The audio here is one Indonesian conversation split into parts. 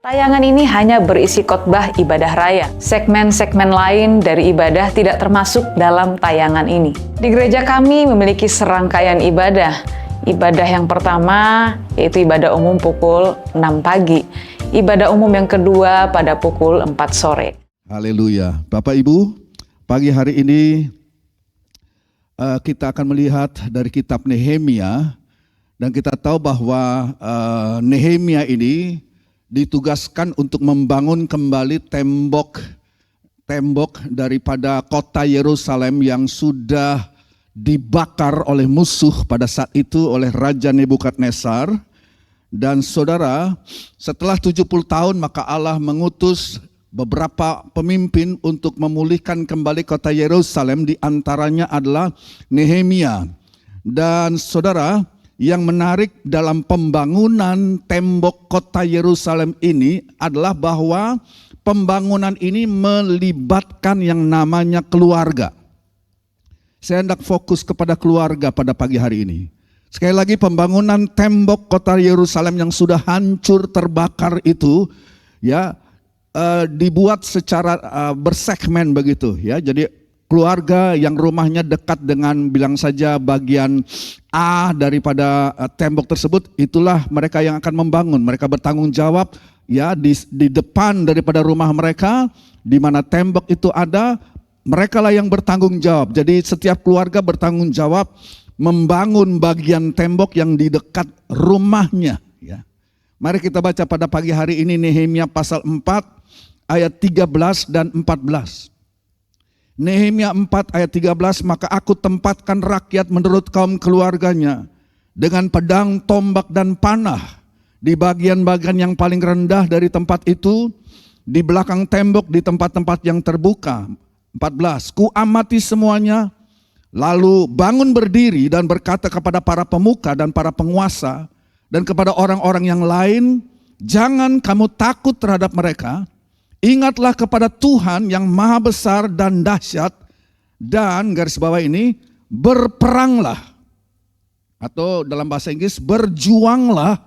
Tayangan ini hanya berisi khotbah ibadah raya. Segmen-segmen lain dari ibadah tidak termasuk dalam tayangan ini. Di gereja kami memiliki serangkaian ibadah. Ibadah yang pertama yaitu ibadah umum pukul 6 pagi. Ibadah umum yang kedua pada pukul 4 sore. Haleluya. Bapak Ibu, pagi hari ini kita akan melihat dari kitab Nehemia. Dan kita tahu bahwa Nehemia ini ditugaskan untuk membangun kembali tembok daripada kota Yerusalem yang sudah dibakar oleh musuh pada saat itu oleh Raja Nebukadnezar. Dan saudara, setelah 70 tahun maka Allah mengutus beberapa pemimpin untuk memulihkan kembali kota Yerusalem, di antaranya adalah Nehemia. Dan saudara, yang menarik dalam pembangunan tembok kota Yerusalem ini adalah bahwa pembangunan ini melibatkan yang namanya keluarga. Saya hendak fokus kepada keluarga pada pagi hari ini. Sekali lagi, pembangunan tembok kota Yerusalem yang sudah hancur terbakar itu ya dibuat secara bersegmen begitu ya. Jadi keluarga yang rumahnya dekat dengan bilang saja bagian A daripada tembok tersebut, itulah mereka yang akan membangun. Mereka bertanggung jawab ya di depan daripada rumah mereka, di mana tembok itu ada, mereka lah yang bertanggung jawab. Jadi setiap keluarga bertanggung jawab membangun bagian tembok yang di dekat rumahnya ya. Mari kita baca pada pagi hari ini Nehemia pasal 4 ayat 13 dan 14. Nehemia 4 ayat 13, maka aku tempatkan rakyat menurut kaum keluarganya dengan pedang, tombak dan panah di bagian-bagian yang paling rendah dari tempat itu, di belakang tembok, di tempat-tempat yang terbuka. 14, ku amati semuanya, lalu bangun berdiri dan berkata kepada para pemuka dan para penguasa dan kepada orang-orang yang lain, jangan kamu takut terhadap mereka. Ingatlah kepada Tuhan yang maha besar dan dahsyat, dan garis bawah ini, berperanglah, atau dalam bahasa Inggris, berjuanglah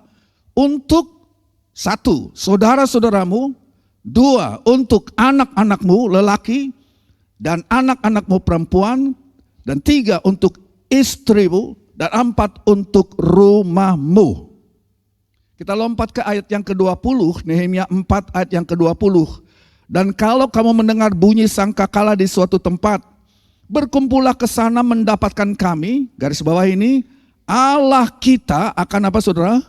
untuk 1, saudara-saudaramu, 2, untuk anak-anakmu lelaki dan anak-anakmu perempuan, dan 3, untuk istrimu, dan 4, untuk rumahmu. Kita lompat ke ayat yang ke-20, Nehemia 4 ayat yang ke-20. Dan kalau kamu mendengar bunyi sangkakala di suatu tempat, berkumpullah ke sana mendapatkan kami, garis bawah ini, Allah kita akan apa saudara?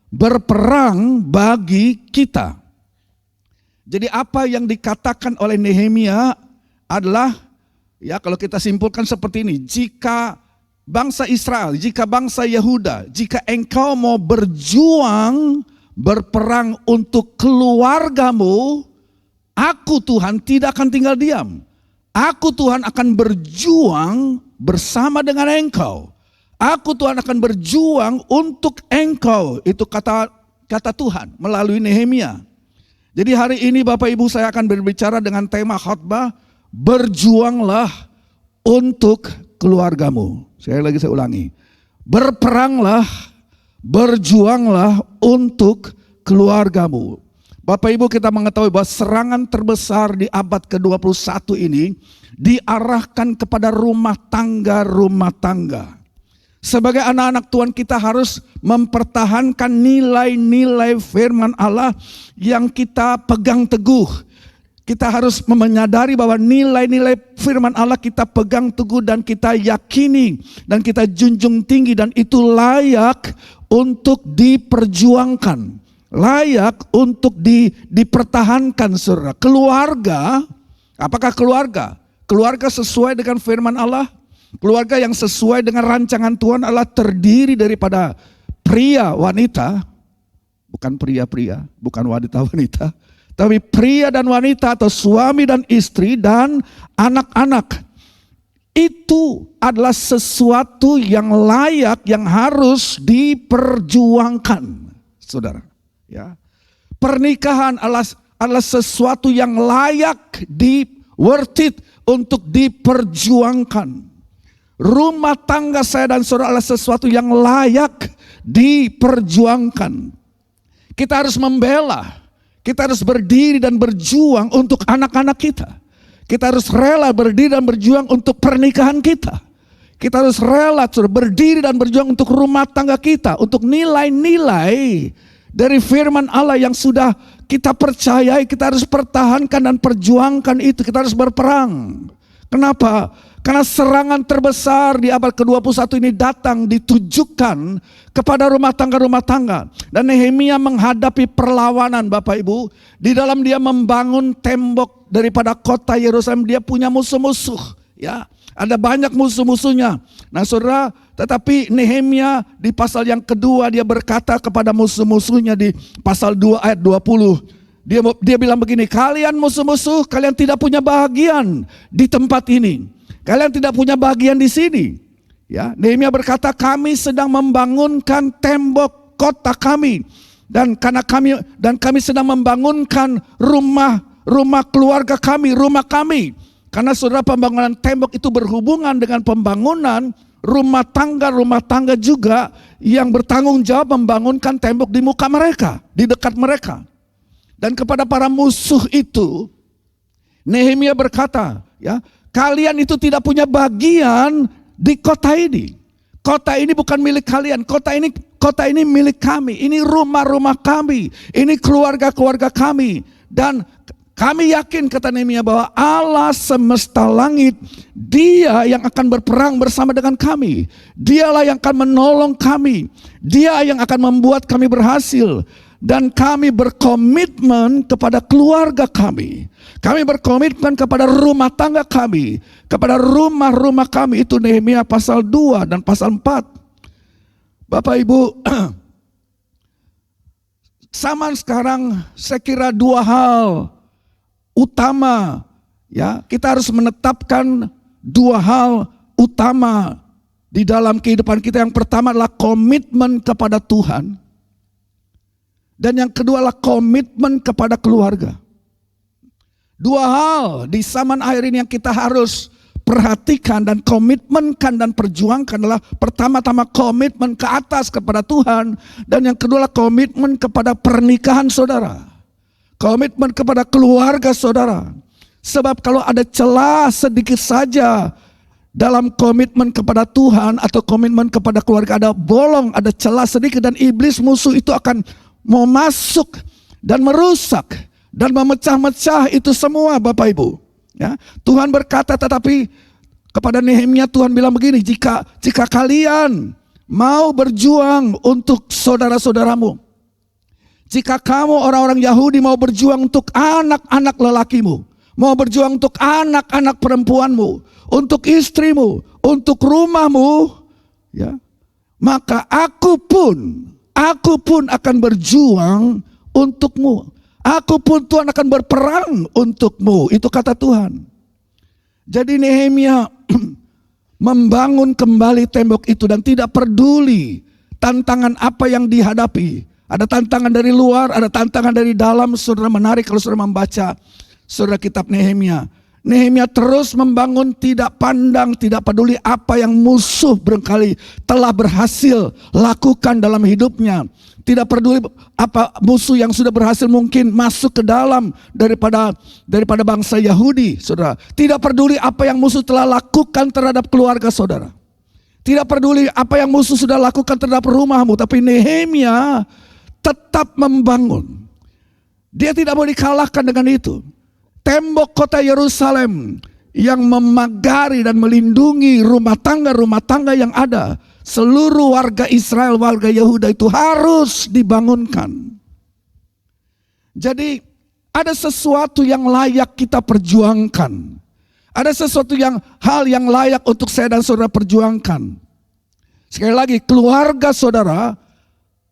Berperang bagi kita. Jadi apa yang dikatakan oleh Nehemia adalah, ya kalau kita simpulkan seperti ini, jika bangsa Israel, jika bangsa Yehuda, jika engkau mau berjuang, berperang untuk keluargamu, aku Tuhan tidak akan tinggal diam. Aku Tuhan akan berjuang bersama dengan engkau. Aku Tuhan akan berjuang untuk engkau. Itu kata Tuhan melalui Nehemia. Jadi hari ini Bapak Ibu saya akan berbicara dengan tema khotbah, berjuanglah untuk keluargamu. Saya ulangi. Berperanglah, berjuanglah untuk keluargamu. Bapak Ibu, kita mengetahui bahwa serangan terbesar di abad ke-21 ini diarahkan kepada rumah tangga. Sebagai anak-anak Tuhan, kita harus mempertahankan nilai-nilai firman Allah yang kita pegang teguh. Kita harus menyadari bahwa nilai-nilai firman Allah kita pegang teguh dan kita yakini dan kita junjung tinggi, dan itu layak untuk diperjuangkan. Layak untuk dipertahankan saudara. Keluarga, apakah keluarga? Keluarga sesuai dengan firman Allah. Keluarga yang sesuai dengan rancangan Tuhan adalah terdiri daripada pria, wanita. Bukan pria-pria, bukan wanita-wanita. Tapi pria dan wanita atau suami dan istri dan anak-anak. Itu adalah sesuatu yang layak, yang harus diperjuangkan saudara. Ya, pernikahan adalah sesuatu yang layak, worth it untuk diperjuangkan. Rumah tangga saya dan saudara adalah sesuatu yang layak diperjuangkan. Kita harus membela, Kita harus berdiri dan berjuang untuk anak-anak kita. Kita harus rela berdiri dan berjuang untuk pernikahan kita. Kita harus rela berdiri dan berjuang untuk rumah tangga kita, untuk nilai-nilai dari firman Allah yang sudah kita percayai. Kita harus pertahankan dan perjuangkan itu. Kita harus berperang. Kenapa? Karena serangan terbesar di abad ke-21 ini datang ditujukan kepada rumah tangga. Dan Nehemia menghadapi perlawanan, Bapak Ibu. Di dalam dia membangun tembok daripada kota Yerusalem, dia punya musuh-musuh, ya. Ada banyak musuh-musuhnya. Nah saudara, tetapi Nehemia di pasal yang kedua dia berkata kepada musuh-musuhnya di pasal 2 ayat 20. Dia bilang begini, kalian musuh-musuh, kalian tidak punya bahagian di tempat ini. Kalian tidak punya bahagian di sini. Ya, Nehemia berkata, kami sedang membangunkan tembok kota kami. Dan kami sedang membangunkan rumah keluarga kami, rumah kami. Karena saudara, pembangunan tembok itu berhubungan dengan pembangunan rumah tangga juga yang bertanggung jawab membangunkan tembok di muka mereka, di dekat mereka. Dan kepada para musuh itu, Nehemia berkata, ya, kalian itu tidak punya bagian di kota ini. Kota ini bukan milik kalian, kota ini milik kami. Ini rumah-rumah kami, ini keluarga-keluarga kami. Dan kami yakin, kata Nehemia, bahwa Allah semesta langit, Dia yang akan berperang bersama dengan kami. Dialah yang akan menolong kami. Dia yang akan membuat kami berhasil. Dan kami berkomitmen kepada keluarga kami. Kami berkomitmen kepada rumah tangga kami. Kepada rumah-rumah kami. Itu Nehemia pasal 2 dan pasal 4. Bapak Ibu, zaman sekarang saya kira dua hal utama, ya, kita harus menetapkan dua hal utama di dalam kehidupan kita. Yang pertama adalah komitmen kepada Tuhan, dan yang kedua adalah komitmen kepada keluarga. Dua hal di zaman akhir ini yang kita harus perhatikan dan komitmenkan dan perjuangkan adalah pertama-tama komitmen ke atas kepada Tuhan, dan yang kedua adalah komitmen kepada pernikahan saudara. Komitmen kepada keluarga saudara. Sebab kalau ada celah sedikit saja dalam komitmen kepada Tuhan atau komitmen kepada keluarga, ada bolong, ada celah sedikit, dan iblis musuh itu akan mau masuk dan merusak dan memecah-mecah itu semua, Bapak Ibu. Ya, Tuhan berkata, tetapi kepada Nehemia Tuhan bilang begini, jika kalian mau berjuang untuk saudara-saudaramu, jika kamu orang-orang Yahudi mau berjuang untuk anak-anak lelakimu, mau berjuang untuk anak-anak perempuanmu, untuk istrimu, untuk rumahmu, ya, maka aku pun akan berjuang untukmu. Aku pun Tuhan akan berperang untukmu. Itu kata Tuhan. Jadi Nehemia membangun kembali tembok itu dan tidak peduli tantangan apa yang dihadapi. Ada tantangan dari luar, ada tantangan dari dalam. Saudara, menarik kalau saudara membaca saudara kitab Nehemia. Nehemia terus membangun, tidak pandang, tidak peduli apa yang musuh barangkali telah berhasil lakukan dalam hidupnya. Tidak peduli apa musuh yang sudah berhasil mungkin masuk ke dalam daripada bangsa Yahudi, saudara. Tidak peduli apa yang musuh telah lakukan terhadap keluarga saudara. Tidak peduli apa yang musuh sudah lakukan terhadap rumahmu. Tapi Nehemia tetap membangun. Dia tidak mau dikalahkan dengan itu. Tembok kota Yerusalem yang memagari dan melindungi rumah tangga yang ada. Seluruh warga Israel, warga Yehuda itu harus dibangunkan. Jadi ada sesuatu yang layak kita perjuangkan. Ada sesuatu hal yang layak untuk saya dan saudara perjuangkan. Sekali lagi, keluarga saudara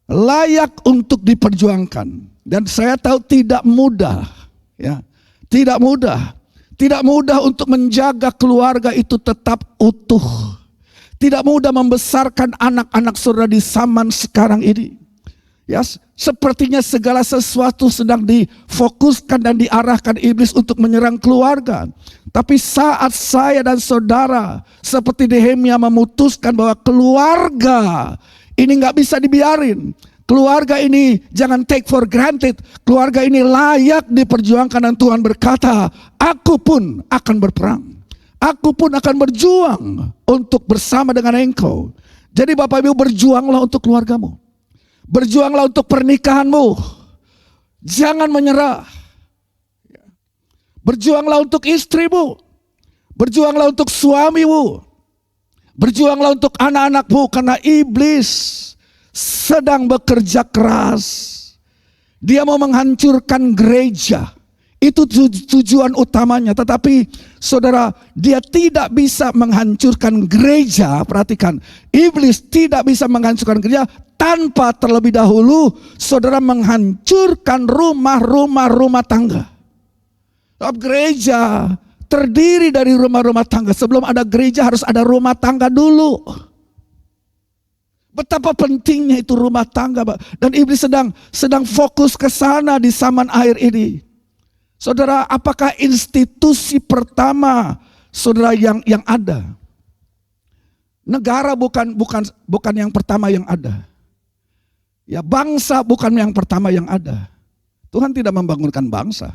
layak untuk diperjuangkan. Dan saya tahu tidak mudah, ya. Tidak mudah untuk menjaga keluarga itu tetap utuh. Tidak mudah membesarkan anak-anak saudara di zaman sekarang ini. Ya, sepertinya segala sesuatu sedang difokuskan dan diarahkan iblis untuk menyerang keluarga. Tapi saat saya dan saudara seperti Nehemia memutuskan bahwa keluarga ini nggak bisa dibiarin. Keluarga ini jangan take for granted. Keluarga ini layak diperjuangkan dan Tuhan berkata, aku pun akan berperang. Aku pun akan berjuang untuk bersama dengan engkau. Jadi Bapak Ibu, berjuanglah untuk keluargamu. Berjuanglah untuk pernikahanmu. Jangan menyerah. Berjuanglah untuk istrimu. Berjuanglah untuk suamimu. Berjuanglah untuk anak-anakmu, karena iblis sedang bekerja keras. Dia mau menghancurkan gereja. Itu tujuan utamanya. Tetapi saudara, dia tidak bisa menghancurkan gereja. Perhatikan, iblis tidak bisa menghancurkan gereja tanpa terlebih dahulu saudara menghancurkan rumah tangga. Sebab gereja terdiri dari rumah tangga. Sebelum ada gereja harus ada rumah tangga dulu. Betapa pentingnya itu rumah tangga, Pak. Dan iblis sedang fokus ke sana di zaman akhir ini. Saudara, apakah institusi pertama saudara yang ada? Negara bukan yang pertama yang ada. Ya, bangsa bukan yang pertama yang ada. Tuhan tidak membangunkan bangsa.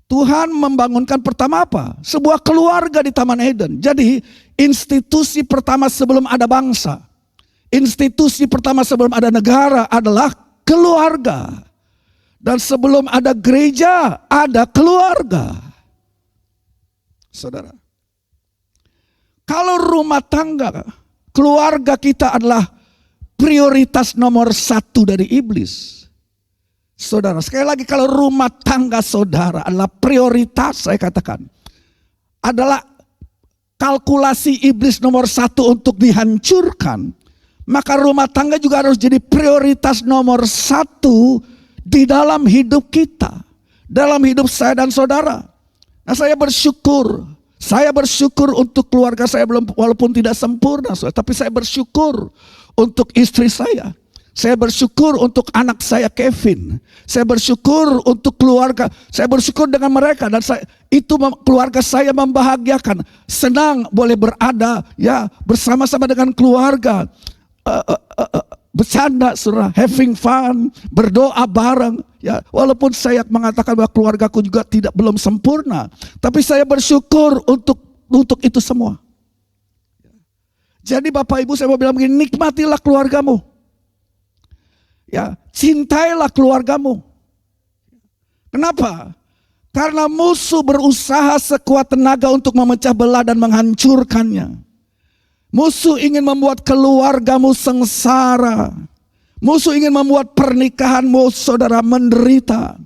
Tuhan membangunkan pertama apa? Sebuah keluarga di Taman Eden. Jadi institusi pertama sebelum ada bangsa, institusi pertama sebelum ada negara adalah keluarga. Dan sebelum ada gereja, ada keluarga. Saudara, kalau rumah tangga, keluarga kita adalah prioritas nomor 1 dari iblis. Saudara, sekali lagi, kalau rumah tangga saudara adalah prioritas, saya katakan, adalah kalkulasi iblis nomor 1 untuk dihancurkan, maka rumah tangga juga harus jadi prioritas nomor 1 di dalam hidup kita, dalam hidup saya dan saudara. Nah, saya bersyukur untuk keluarga saya, walaupun tidak sempurna, tapi saya bersyukur untuk istri saya. Saya bersyukur untuk anak saya Kevin. Saya bersyukur untuk keluarga. Saya bersyukur dengan mereka, dan keluarga saya membahagiakan. Senang boleh berada ya bersama-sama dengan keluarga. Bercanda, saudara, having fun, berdoa bareng. Ya, walaupun saya mengatakan bahwa keluargaku juga belum sempurna, tapi saya bersyukur untuk itu semua. Jadi Bapak Ibu, saya mau bilang begini, nikmatilah keluargamu. Ya, cintailah keluargamu. Kenapa? Karena musuh berusaha sekuat tenaga untuk memecah belah dan menghancurkannya. Musuh ingin membuat keluargamu sengsara. Musuh ingin membuat pernikahanmu, saudara, menderita.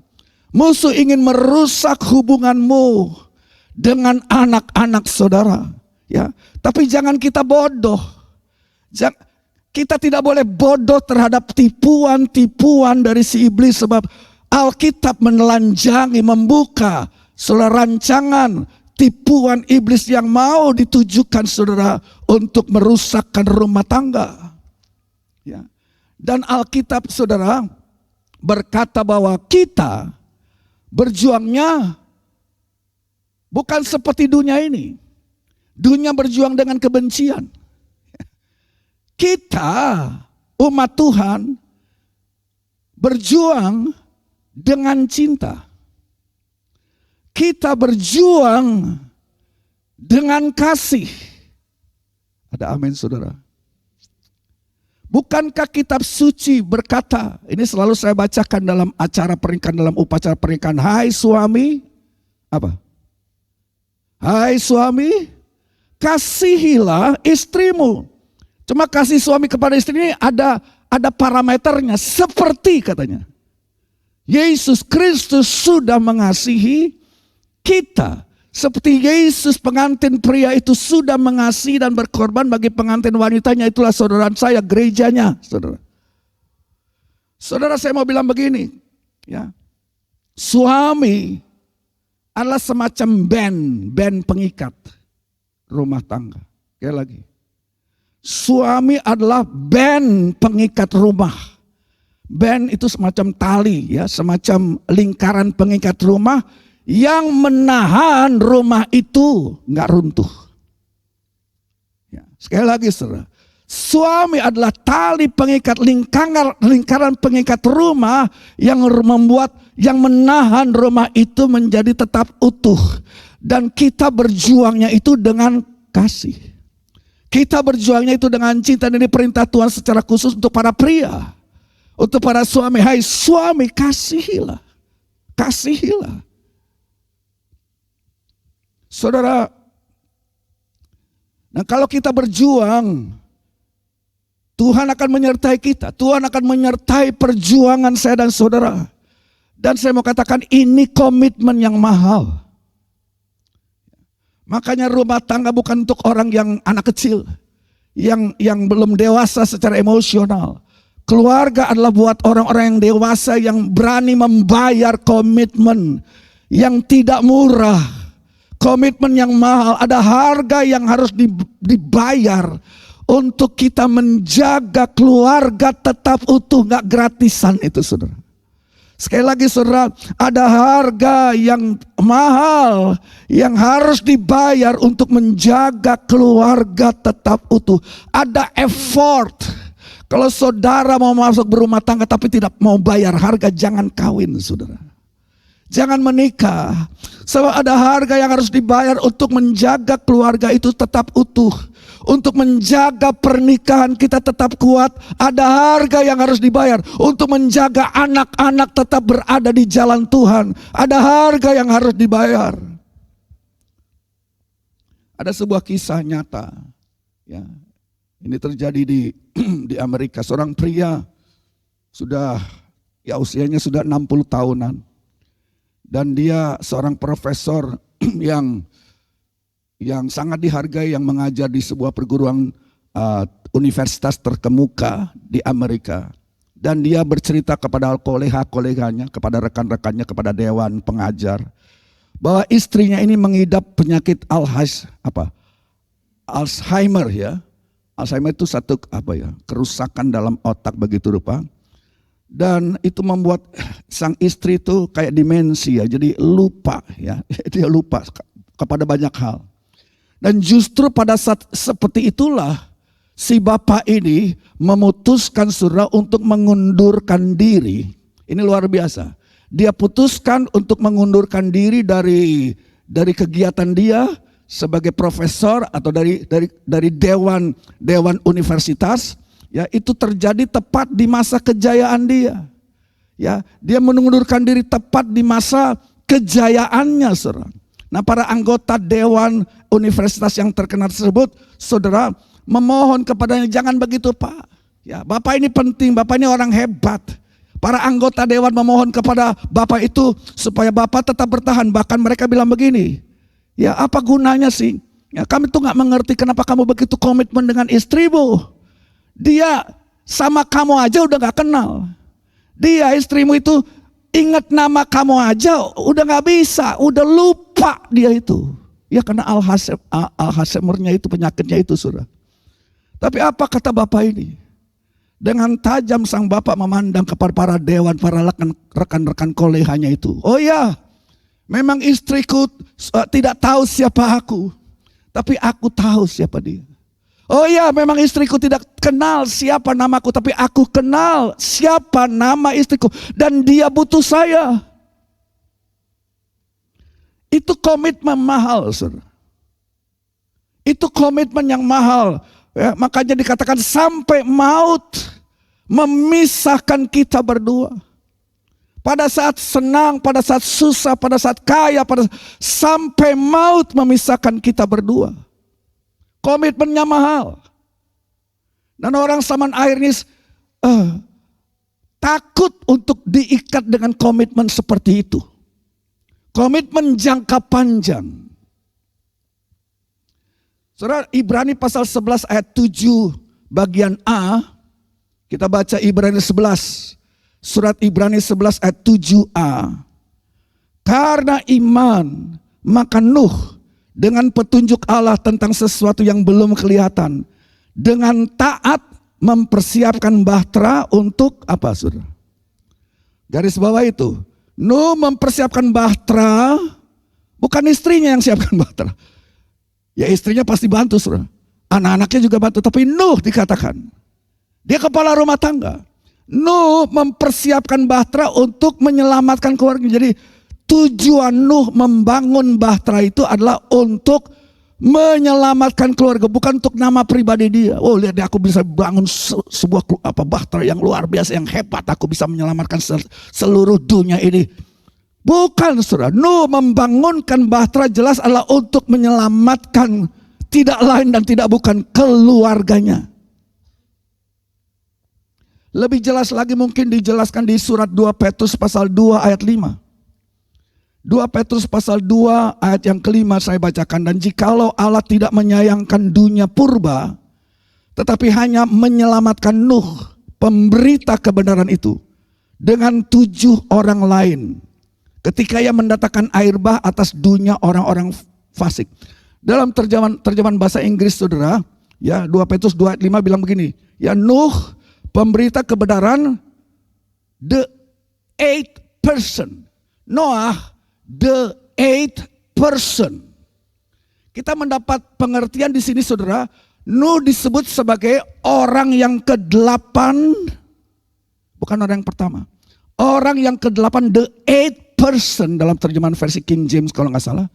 Musuh ingin merusak hubunganmu dengan anak-anak saudara. Ya, tapi jangan kita bodoh. Kita tidak boleh bodoh terhadap tipuan-tipuan dari si iblis, sebab Alkitab menelanjangi, membuka saudara rancangan tipuan iblis yang mau ditujukan saudara untuk merusakkan rumah tangga. Ya. Dan Alkitab saudara berkata bahwa kita berjuangnya bukan seperti dunia ini. Dunia berjuang dengan kebencian. Kita, umat Tuhan, berjuang dengan cinta. Kita berjuang dengan kasih. Ada amin, saudara? Bukankah kitab suci berkata, ini selalu saya bacakan dalam acara pernikahan, dalam upacara pernikahan, hai suami, apa? Hai suami, kasihilah istrimu. Cuma kasih suami kepada istri ini ada parameternya, seperti katanya Yesus Kristus sudah mengasihi kita. Seperti Yesus pengantin pria itu sudah mengasihi dan berkorban bagi pengantin wanitanya, itulah saudara saya, gerejanya. Saudara, saya mau bilang begini, ya. Suami adalah semacam band pengikat rumah tangga. Sekali lagi, suami adalah band pengikat rumah. Band itu semacam tali, ya, semacam lingkaran pengikat rumah yang menahan rumah itu nggak runtuh. Ya, sekali lagi, saudara, Suami adalah tali pengikat, lingkaran pengikat rumah yang menahan rumah itu menjadi tetap utuh. Dan kita berjuangnya itu dengan kasih. Kita berjuangnya itu dengan cinta, dan ini perintah Tuhan secara khusus untuk para pria. Untuk para suami, hai suami, kasihilah. Kasihilah. Saudara, nah kalau kita berjuang, Tuhan akan menyertai kita. Tuhan akan menyertai perjuangan saya dan saudara. Dan saya mau katakan ini komitmen yang mahal. Makanya rumah tangga bukan untuk orang yang anak kecil. Yang belum dewasa secara emosional. Keluarga adalah buat orang-orang yang dewasa yang berani membayar komitmen yang tidak murah. Komitmen yang mahal. Ada harga yang harus dibayar. Untuk kita menjaga keluarga tetap utuh, gak gratisan itu saudara. Sekali lagi saudara, ada harga yang mahal yang harus dibayar untuk menjaga keluarga tetap utuh. Ada effort. Kalau saudara mau masuk berumah tangga tapi tidak mau bayar harga, jangan kawin saudara. Jangan menikah. Sebab ada harga yang harus dibayar untuk menjaga keluarga itu tetap utuh. Untuk menjaga pernikahan kita tetap kuat, ada harga yang harus dibayar. Untuk menjaga anak-anak tetap berada di jalan Tuhan, ada harga yang harus dibayar. Ada sebuah kisah nyata, ya, ini terjadi di Amerika. Seorang pria usianya sudah 60 tahunan, dan dia seorang profesor yang sangat dihargai, yang mengajar di sebuah perguruan universitas terkemuka di Amerika. Dan dia bercerita kepada koleganya, kepada rekan-rekannya, kepada dewan pengajar, bahwa istrinya ini mengidap penyakit Alzheimer ya. Alzheimer itu satu kerusakan dalam otak begitu rupa. Dan itu membuat sang istri itu kayak demensia, jadi lupa ya. Dia lupa kepada banyak hal. Dan justru pada saat seperti itulah si bapak ini memutuskan saudara untuk mengundurkan diri. Ini luar biasa. Dia putuskan untuk mengundurkan diri dari kegiatan dia sebagai profesor atau dari dewan universitas. Ya, itu terjadi tepat di masa kejayaan dia. Ya, dia mengundurkan diri tepat di masa kejayaannya, saudara. Nah, para anggota dewan universitas yang terkenal tersebut, saudara, memohon kepadanya, jangan begitu Pak. Ya, Bapak ini penting, Bapak ini orang hebat. Para anggota dewan memohon kepada Bapak itu supaya Bapak tetap bertahan. Bahkan mereka bilang begini, ya apa gunanya sih? Ya, kami tuh gak mengerti kenapa kamu begitu komitmen dengan istrimu. Dia sama kamu aja udah gak kenal. Dia istrimu itu ingat nama kamu aja udah gak bisa, udah lupa dia itu. Ya karena Alzheimer-nya itu, penyakitnya itu saudara. Tapi apa kata Bapak ini? Dengan tajam sang Bapak memandang kepada para dewan, para rekan-rekan koleganya itu. Oh ya, memang istriku tidak tahu siapa aku, tapi aku tahu siapa dia. Oh ya, memang istriku tidak kenal siapa namaku, tapi aku kenal siapa nama istriku. Dan dia butuh saya. Itu komitmen mahal, saudara. Itu komitmen yang mahal. Ya, makanya dikatakan sampai maut memisahkan kita berdua. Pada saat senang, pada saat susah, pada saat kaya, sampai maut memisahkan kita berdua. Komitmennya mahal. Dan orang zaman akhir ini takut untuk diikat dengan komitmen seperti itu. Komitmen jangka panjang. Saudara, Ibrani pasal 11 ayat 7 bagian A. Kita baca Ibrani 11. Surat Ibrani 11 ayat 7a. Karena iman, maka Nuh dengan petunjuk Allah tentang sesuatu yang belum kelihatan, dengan taat mempersiapkan bahtera untuk apa, saudara? Garis bawah itu, Nuh mempersiapkan bahtera, bukan istrinya yang siapkan bahtera. Ya istrinya pasti bantu, saudara. Anak-anaknya juga bantu. Tapi Nuh dikatakan, dia kepala rumah tangga. Nuh mempersiapkan Bahtera untuk menyelamatkan keluarga. Jadi tujuan Nuh membangun Bahtera itu adalah untuk menyelamatkan keluarga, bukan untuk nama pribadi dia. Oh, lihat deh, aku bisa bangun sebuah Bahtera yang luar biasa, yang hebat. Aku bisa menyelamatkan seluruh dunia ini. Bukan, saudara. Nuh membangunkan Bahtera jelas adalah untuk menyelamatkan, tidak lain dan tidak bukan, keluarganya. Lebih jelas lagi mungkin dijelaskan di surat 2 Petrus pasal 2 ayat 5. 2 Petrus pasal 2 ayat yang kelima saya bacakan. Dan jikalau Allah tidak menyayangkan dunia purba, tetapi hanya menyelamatkan Nuh, pemberita kebenaran itu, dengan 7 orang lain, ketika ia mendatangkan air bah atas dunia orang-orang fasik. Dalam terjemahan bahasa Inggris, saudara, ya 2 Petrus 2 ayat 5 bilang begini, ya Nuh, pemberita kebenaran, the 8th person. Noah, the 8th person. Kita mendapat pengertian di sini, saudara. Nuh disebut sebagai orang yang ke-8, bukan orang yang pertama. Orang yang ke-8, the 8th person dalam terjemahan versi King James kalau nggak salah.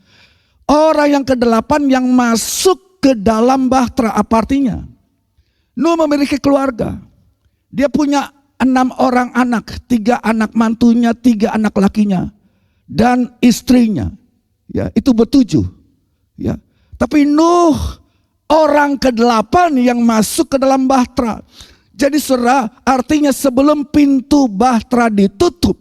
Orang yang ke-8 yang masuk ke dalam Bahtera. Apa artinya? Nuh memiliki keluarga. Dia punya 6 orang anak, 3 anak mantunya, 3 anak lakinya, dan istrinya. Ya, itu ber-7. Ya. Tapi Nuh orang ke-8 yang masuk ke dalam Bahtera. Jadi saudara, artinya sebelum pintu Bahtera ditutup,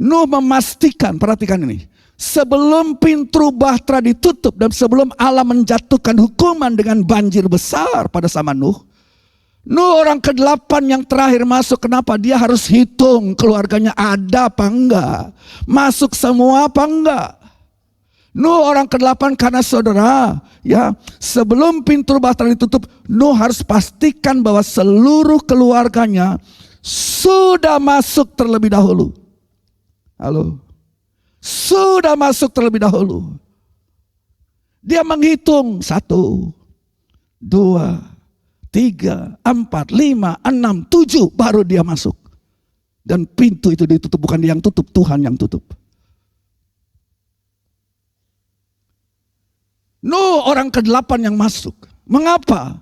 Nuh memastikan, perhatikan ini, sebelum pintu Bahtera ditutup dan sebelum Allah menjatuhkan hukuman dengan banjir besar pada zaman Nuh, Nuh orang ke-8 yang terakhir masuk. Kenapa? Dia harus hitung keluarganya ada apa enggak, masuk semua apa enggak. Nuh orang ke-8 karena saudara, ya, sebelum pintu Bahtera ditutup, Nuh harus pastikan bahwa seluruh keluarganya sudah masuk terlebih dahulu. Halo. Sudah masuk terlebih dahulu. Dia menghitung 1, 2, 3, 4, 5, 6, 7 baru dia masuk. Dan pintu itu ditutup, bukan dia yang tutup, Tuhan yang tutup. Nuh orang ke-8 yang masuk. Mengapa?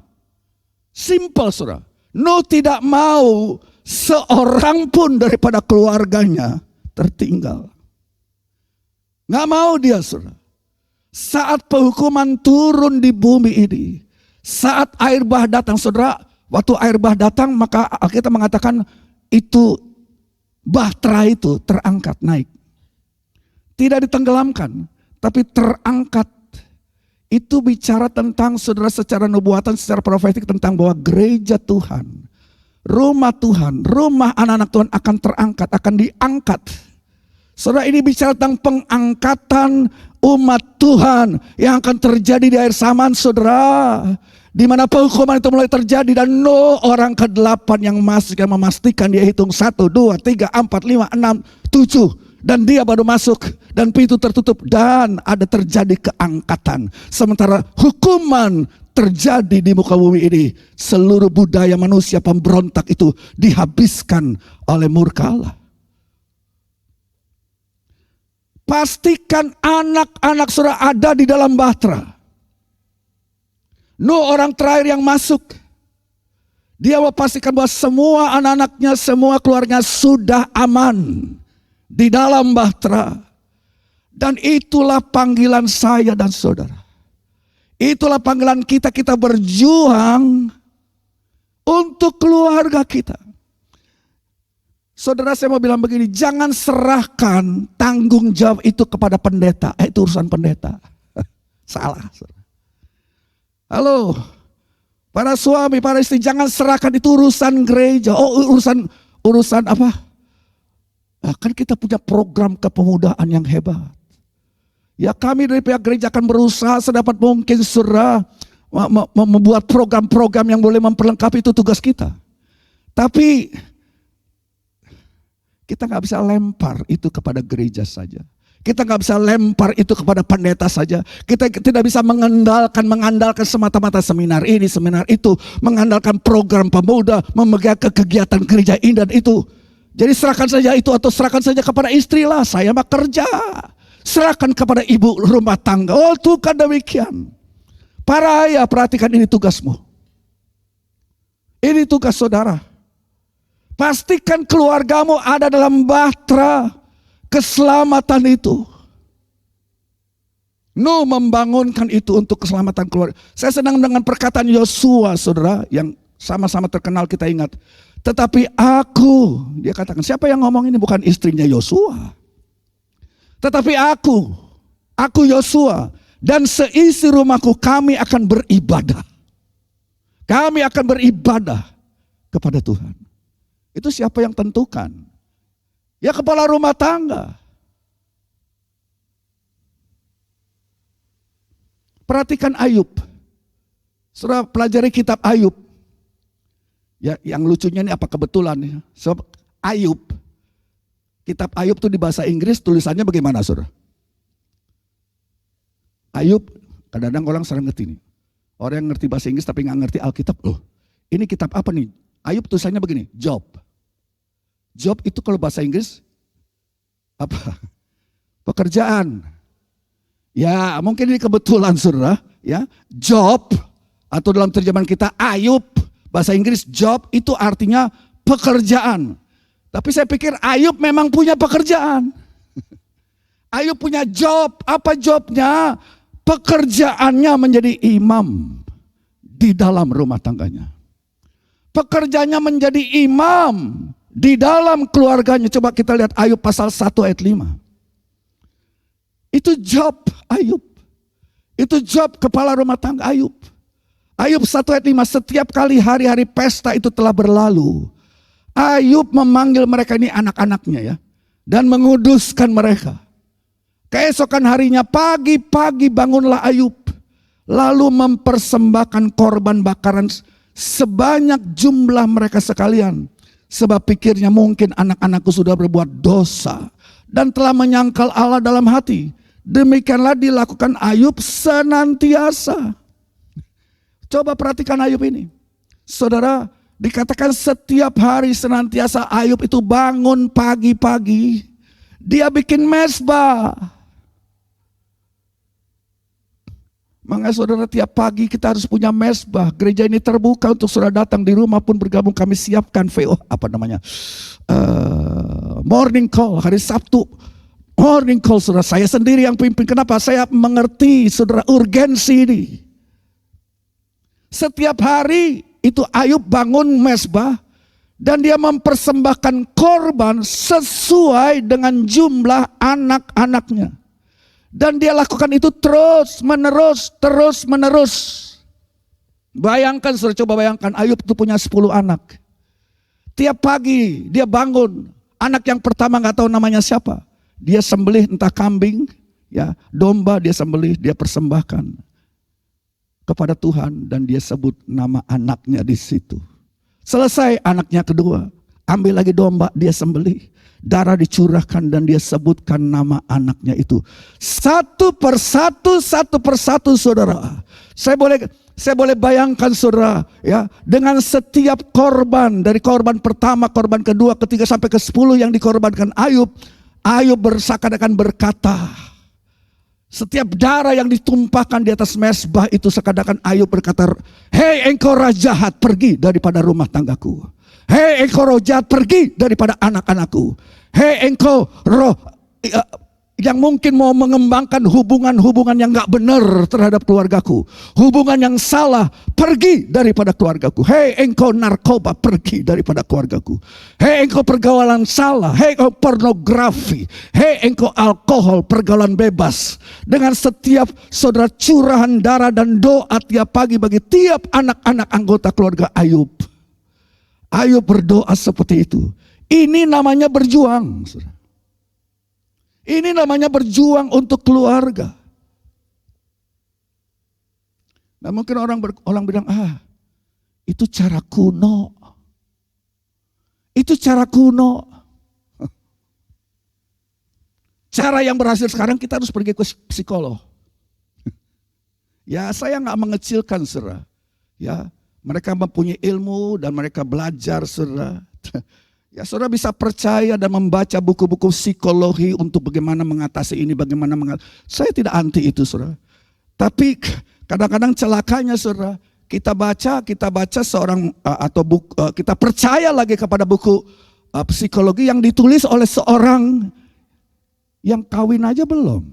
Simple, saudara. Nuh tidak mau seorang pun daripada keluarganya tertinggal. Nggak mau dia, saudara. Saat penghukuman turun di bumi ini, saat air bah datang, saudara, waktu air bah datang maka kita mengatakan itu Bahtera itu terangkat naik. Tidak ditenggelamkan, tapi terangkat. Itu bicara tentang, saudara, secara nubuatan, secara profetik tentang bahwa gereja Tuhan, rumah Tuhan, rumah anak-anak Tuhan akan terangkat, akan diangkat. Saudara, ini bicara tentang pengangkatan umat Tuhan yang akan terjadi di akhir zaman, saudara. Di mana penghukuman itu mulai terjadi dan Nuh orang ke-8 yang masuk, yang memastikan, dia hitung 1, 2, 3, 4, 5, 6, 7. Dan dia baru masuk dan pintu tertutup dan ada terjadi keangkatan. Sementara hukuman terjadi di muka bumi ini, seluruh budaya manusia pemberontak itu dihabiskan oleh murka Allah. Pastikan anak-anak saudara ada di dalam Bahtera. Nuh orang terakhir yang masuk. Dia memastikan bahwa semua anak-anaknya, semua keluarganya sudah aman di dalam Bahtera. Dan itulah panggilan saya dan saudara. Itulah panggilan kita berjuang untuk keluarga kita. Saudara, saya mau bilang begini, jangan serahkan tanggung jawab itu kepada pendeta. Itu urusan pendeta. Salah. Halo, para suami, para istri, jangan serahkan itu urusan gereja. Oh, urusan apa? Nah, kan kita punya program kepemudaan yang hebat. Ya, kami dari pihak gereja akan berusaha sedapat mungkin, saudara, membuat program-program yang boleh memperlengkapi, itu tugas kita. Tapi kita nggak bisa lempar itu kepada gereja saja. Kita nggak bisa lempar itu kepada pendeta saja. Kita tidak bisa mengandalkan semata-mata seminar ini, seminar itu, mengandalkan program pemuda, memegang kegiatan gereja ini dan itu. Jadi serahkan saja itu atau serahkan saja kepada istri lah. Saya mah kerja. Serahkan kepada ibu rumah tangga. Oh Tuhan demikian. Para ayah perhatikan ini tugasmu. Ini tugas saudara. Pastikan keluargamu ada dalam bahtera keselamatan itu. Nuh membangunkan itu untuk keselamatan keluarga. Saya senang dengan perkataan Yosua, saudara, yang sama-sama terkenal kita ingat. Tetapi aku, dia katakan, siapa yang ngomong ini? Bukan istrinya Yosua. Tetapi aku Yosua, dan seisi rumahku kami akan beribadah. Kami akan beribadah kepada Tuhan. Itu siapa yang tentukan? Ya kepala rumah tangga. Perhatikan Ayub. Saudara pelajari kitab Ayub. Ya, yang lucunya ini apa kebetulan ya. Sebab Ayub. Kitab Ayub itu di bahasa Inggris tulisannya bagaimana saudara? Ayub, kadang-kadang orang sering ngerti nih. Orang yang ngerti bahasa Inggris tapi nggak ngerti Alkitab. Loh, ini kitab apa nih? Ayub tulisannya begini, Job. Job itu kalau bahasa Inggris apa? Pekerjaan. Ya mungkin ini kebetulan saudara. Ya, Job atau dalam terjemahan kita Ayub, bahasa Inggris Job itu artinya pekerjaan. Tapi saya pikir Ayub memang punya pekerjaan. Ayub punya job. Apa jobnya? Pekerjaannya menjadi imam di dalam rumah tangganya. Pekerjaannya menjadi imam di dalam keluarganya. Coba kita lihat Ayub pasal 1 ayat 5. Itu job Ayub. Itu job kepala rumah tangga Ayub. Ayub 1 ayat 5, setiap kali hari-hari pesta itu telah berlalu, Ayub memanggil mereka ini anak-anaknya ya. Dan menguduskan mereka. Keesokan harinya pagi-pagi bangunlah Ayub. Lalu mempersembahkan korban bakaran sebanyak jumlah mereka sekalian. Sebab pikirnya mungkin anak-anakku sudah berbuat dosa dan telah menyangkal Allah dalam hati. Demikianlah dilakukan Ayub senantiasa. Coba perhatikan Ayub ini. Saudara, dikatakan setiap hari senantiasa Ayub itu bangun pagi-pagi. Dia bikin mezbah. Makanya saudara tiap pagi kita harus punya mezbah. Gereja ini terbuka untuk saudara datang di rumah pun bergabung. Kami siapkan morning call hari Sabtu. Morning call saudara, saya sendiri yang pimpin. Kenapa? Saya mengerti saudara urgensi ini. Setiap hari itu Ayub bangun mezbah. Dan dia mempersembahkan korban sesuai dengan jumlah anak-anaknya. Dan dia lakukan itu terus menerus. Bayangkan, saudara, coba bayangkan Ayub itu punya 10 anak. Tiap pagi dia bangun, anak yang pertama gak tahu namanya siapa. Dia sembelih entah kambing, ya domba dia sembelih, dia persembahkan kepada Tuhan. Dan dia sebut nama anaknya di situ. Selesai anaknya kedua, ambil lagi domba, dia sembelih. Darah dicurahkan dan dia sebutkan nama anaknya itu. Satu persatu saudara. Saya boleh bayangkan saudara ya, dengan setiap korban, dari korban pertama, korban kedua, ketiga sampai ke 10 yang dikorbankan Ayub seakan-akan berkata, setiap darah yang ditumpahkan di atas mezbah itu seakan-akan Ayub berkata, hei engkau roh jahat, pergi daripada rumah tanggaku. Hei engkau roh jahat, pergi daripada anak-anakku. Hei engkau roh yang mungkin mau mengembangkan hubungan-hubungan yang gak benar terhadap keluargaku. Hubungan yang salah, pergi daripada keluargaku. Hei engkau narkoba, pergi daripada keluargaku. Hei engkau pergaulan salah. Hei engkau pornografi. Hei engkau alkohol, pergaulan bebas. Dengan setiap saudara curahan darah dan doa tiap pagi bagi tiap anak-anak anggota keluarga Ayub. Ayub berdoa seperti itu. Ini namanya berjuang. Ini namanya berjuang untuk keluarga. Nah mungkin orang bilang, itu cara kuno. Itu cara kuno. Cara yang berhasil sekarang kita harus pergi ke psikolog. Ya, saya nggak mengecilkan, saudara. Ya, mereka mempunyai ilmu dan mereka belajar, saudara. Ya, saudara bisa percaya dan membaca buku-buku psikologi untuk bagaimana mengatasi ini, bagaimana mengatasi. Saya tidak anti itu, saudara. Tapi kadang-kadang celakanya, saudara, kita baca seorang atau buku, kita percaya lagi kepada buku psikologi yang ditulis oleh seorang yang kawin aja belum,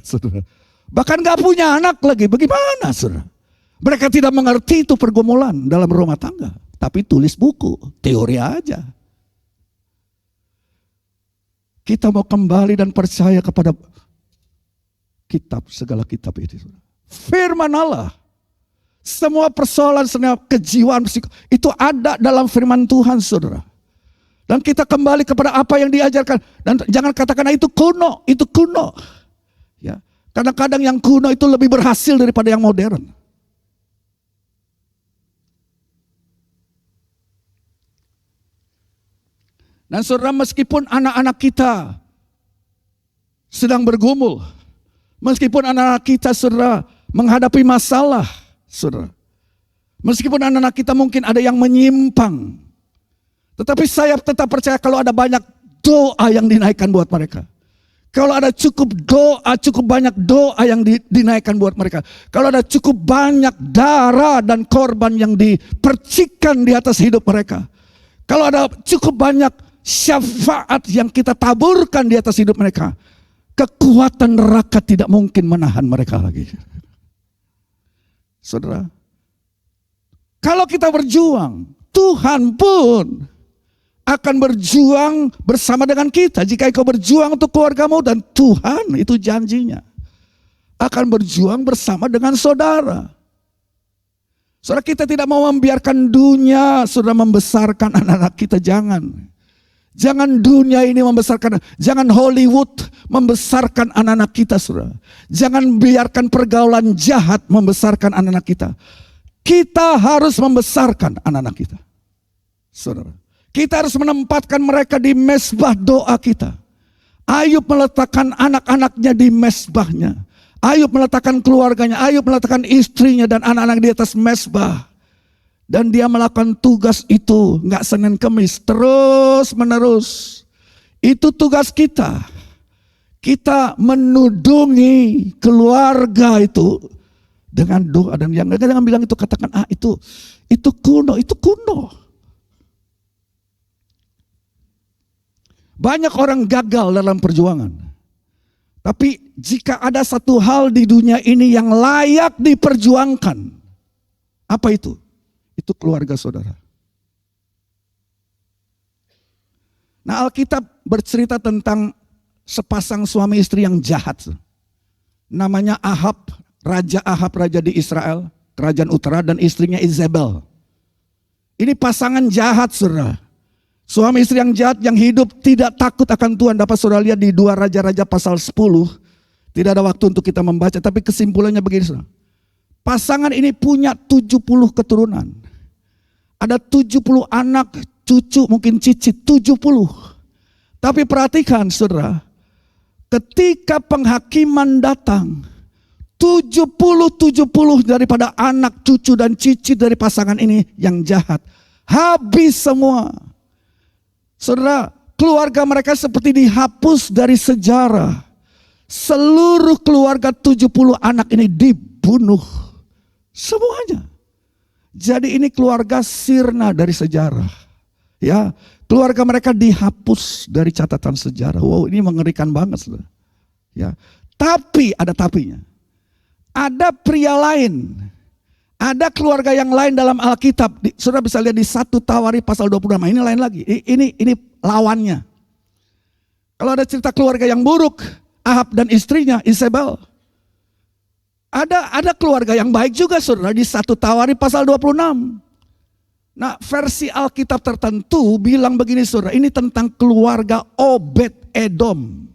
saudara. Bahkan gak punya anak lagi, bagaimana, saudara? Mereka tidak mengerti itu pergumulan dalam rumah tangga, tapi tulis buku, teori aja. Kita mau kembali dan percaya kepada kitab, segala kitab itu, saudara. Firman Allah. Semua persoalan, semua kejiwaan itu ada dalam firman Tuhan, saudara. Dan kita kembali kepada apa yang diajarkan. Dan jangan katakan itu kuno, itu kuno. Ya, kadang-kadang yang kuno itu lebih berhasil daripada yang modern. Dan saudara, meskipun anak-anak kita sedang bergumul, meskipun anak-anak kita, saudara, menghadapi masalah, saudara, meskipun anak-anak kita mungkin ada yang menyimpang, tetapi saya tetap percaya kalau ada banyak doa yang dinaikkan buat mereka. Kalau ada cukup doa, cukup banyak doa yang dinaikkan buat mereka. Kalau ada cukup banyak darah dan korban yang dipercikkan di atas hidup mereka. Kalau ada cukup banyak syafaat yang kita taburkan di atas hidup mereka, kekuatan neraka tidak mungkin menahan mereka lagi. Saudara, kalau kita berjuang, Tuhan pun akan berjuang bersama dengan kita. Jika engkau berjuang untuk keluargamu, dan Tuhan itu janjinya akan berjuang bersama dengan saudara. Saudara, kita tidak mau membiarkan dunia sudah membesarkan anak-anak kita, jangan. Jangan dunia ini membesarkan, jangan Hollywood membesarkan anak-anak kita, saudara. Jangan biarkan pergaulan jahat membesarkan anak-anak kita. Kita harus membesarkan anak-anak kita, saudara. Kita harus menempatkan mereka di mezbah doa kita. Ayub meletakkan anak-anaknya di mezbahnya. Ayub meletakkan keluarganya, Ayub meletakkan istrinya dan anak-anak di atas mezbah. Dan dia melakukan tugas itu, nggak Senin Kemis, terus menerus. Itu tugas kita. Kita menudungi keluarga itu dengan doa. Dan yang jangan bilang itu, katakan itu kuno, itu kuno. Banyak orang gagal dalam perjuangan. Tapi jika ada satu hal di dunia ini yang layak diperjuangkan, apa itu? Itu keluarga saudara. Nah, Alkitab bercerita tentang sepasang suami istri yang jahat. Namanya Ahab, raja di Israel, kerajaan utara, dan istrinya Izebel. Ini pasangan jahat, saudara. Suami istri yang jahat yang hidup tidak takut akan Tuhan. Dapat saudara lihat di 2 Raja-Raja pasal 10. Tidak ada waktu untuk kita membaca, tapi kesimpulannya begini, saudara. Pasangan ini punya 70 keturunan. Ada 70 anak, cucu, mungkin cicit, 70. Tapi perhatikan, saudara, ketika penghakiman datang, 70 daripada anak, cucu, dan cicit dari pasangan ini yang jahat, habis semua. Saudara, keluarga mereka seperti dihapus dari sejarah. Seluruh keluarga 70 anak ini dibunuh. Semuanya. Jadi ini keluarga sirna dari sejarah. Ya, keluarga mereka dihapus dari catatan sejarah. Wow, ini mengerikan banget, saudara. Ya, tapi ada tapinya. Ada pria lain. Ada keluarga yang lain dalam Alkitab. Saudara bisa lihat di 1 Tawari pasal 26. Ini lain lagi. Ini lawannya. Kalau ada cerita keluarga yang buruk, Ahab dan istrinya Izebel. Ada keluarga yang baik juga, saudara, di 1 Tawari pasal 26. Nah, versi Alkitab tertentu bilang begini, saudara, ini tentang keluarga Obed Edom.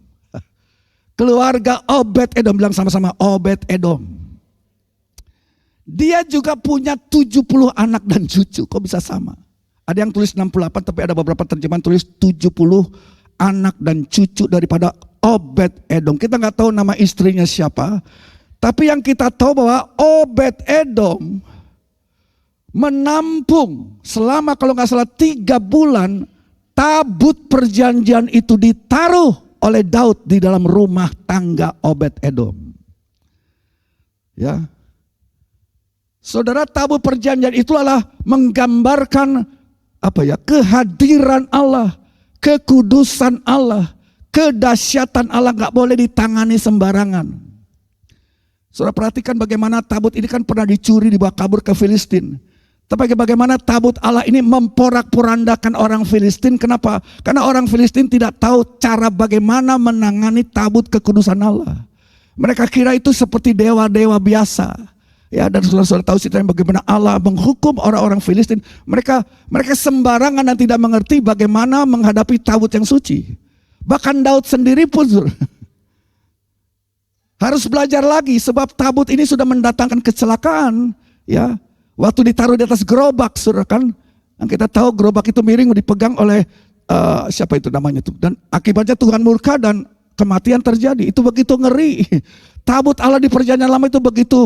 Keluarga Obed Edom, bilang sama-sama Obed Edom. Dia juga punya 70 anak dan cucu. Kok bisa sama? Ada yang tulis 68, tapi ada beberapa terjemahan tulis 70 anak dan cucu daripada Obed Edom. Kita nggak tahu nama istrinya siapa, tapi yang kita tahu bahwa Obed Edom menampung selama kalau nggak salah 3 bulan tabut perjanjian itu ditaruh oleh Daud di dalam rumah tangga Obed Edom. Ya, saudara, tabut perjanjian itu adalah menggambarkan kehadiran Allah, kekudusan Allah, kedahsyatan Allah, nggak boleh ditangani sembarangan. Saudara perhatikan bagaimana tabut ini kan pernah dicuri, dibawa kabur ke Filistin. Tapi bagaimana tabut Allah ini memporak-porandakan orang Filistin. Kenapa? Karena orang Filistin tidak tahu cara bagaimana menangani tabut kekudusan Allah. Mereka kira itu seperti dewa-dewa biasa. Ya, dan saudara tahu ceritanya bagaimana Allah menghukum orang-orang Filistin. Mereka sembarangan dan tidak mengerti bagaimana menghadapi tabut yang suci. Bahkan Daud sendiri pun harus belajar lagi, sebab tabut ini sudah mendatangkan kecelakaan. Ya, waktu ditaruh di atas gerobak, saudara kan, yang kita tahu gerobak itu miring dipegang oleh siapa itu namanya tuh, dan akibatnya Tuhan murka dan kematian terjadi. Itu begitu ngeri. Tabut Allah di perjanjian lama itu begitu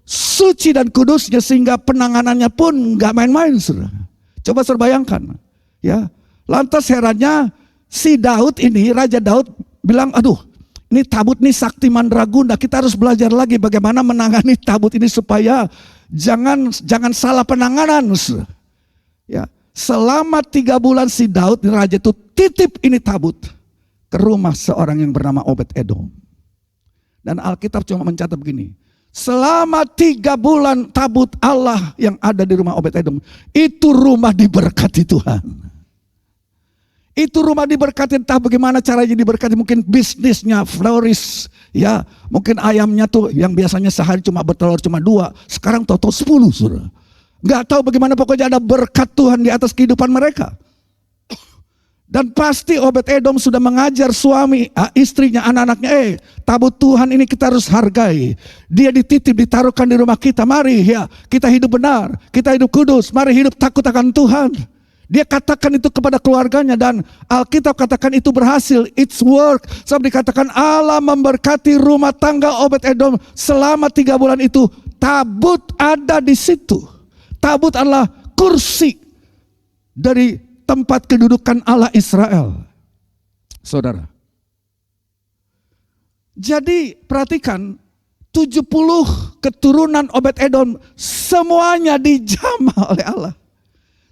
suci dan kudusnya sehingga penanganannya pun nggak main-main, saudara. Coba saudara bayangkan, ya. Lantas herannya si Daud ini, Raja Daud bilang, aduh, ini tabut ini sakti mandraguna. Kita harus belajar lagi bagaimana menangani tabut ini supaya jangan salah penanganan. Ya, selama 3 bulan si Daud raja itu titip ini tabut ke rumah seorang yang bernama Obed Edom. Dan Alkitab cuma mencatat begini, selama 3 bulan tabut Allah yang ada di rumah Obed Edom, itu rumah diberkati Tuhan. Itu rumah diberkati, entah bagaimana caranya diberkati, mungkin bisnisnya flourish, ya, mungkin ayamnya tuh yang biasanya sehari cuma bertelur cuma 2, sekarang total 10, saudara. Gak tahu bagaimana, pokoknya ada berkat Tuhan di atas kehidupan mereka. Dan pasti Obed Edom sudah mengajar suami, istrinya, anak-anaknya, tabut Tuhan ini kita harus hargai. Dia dititip, ditaruhkan di rumah kita. Mari ya, kita hidup benar, kita hidup kudus, mari hidup takut akan Tuhan. Dia katakan itu kepada keluarganya dan Alkitab katakan itu berhasil. It's work. Sebab dikatakan Allah memberkati rumah tangga Obed Edom selama 3 bulan itu. Tabut ada di situ. Tabut adalah kursi dari tempat kedudukan Allah Israel. Saudara. Jadi perhatikan, 70 keturunan Obed Edom semuanya dijamah oleh Allah.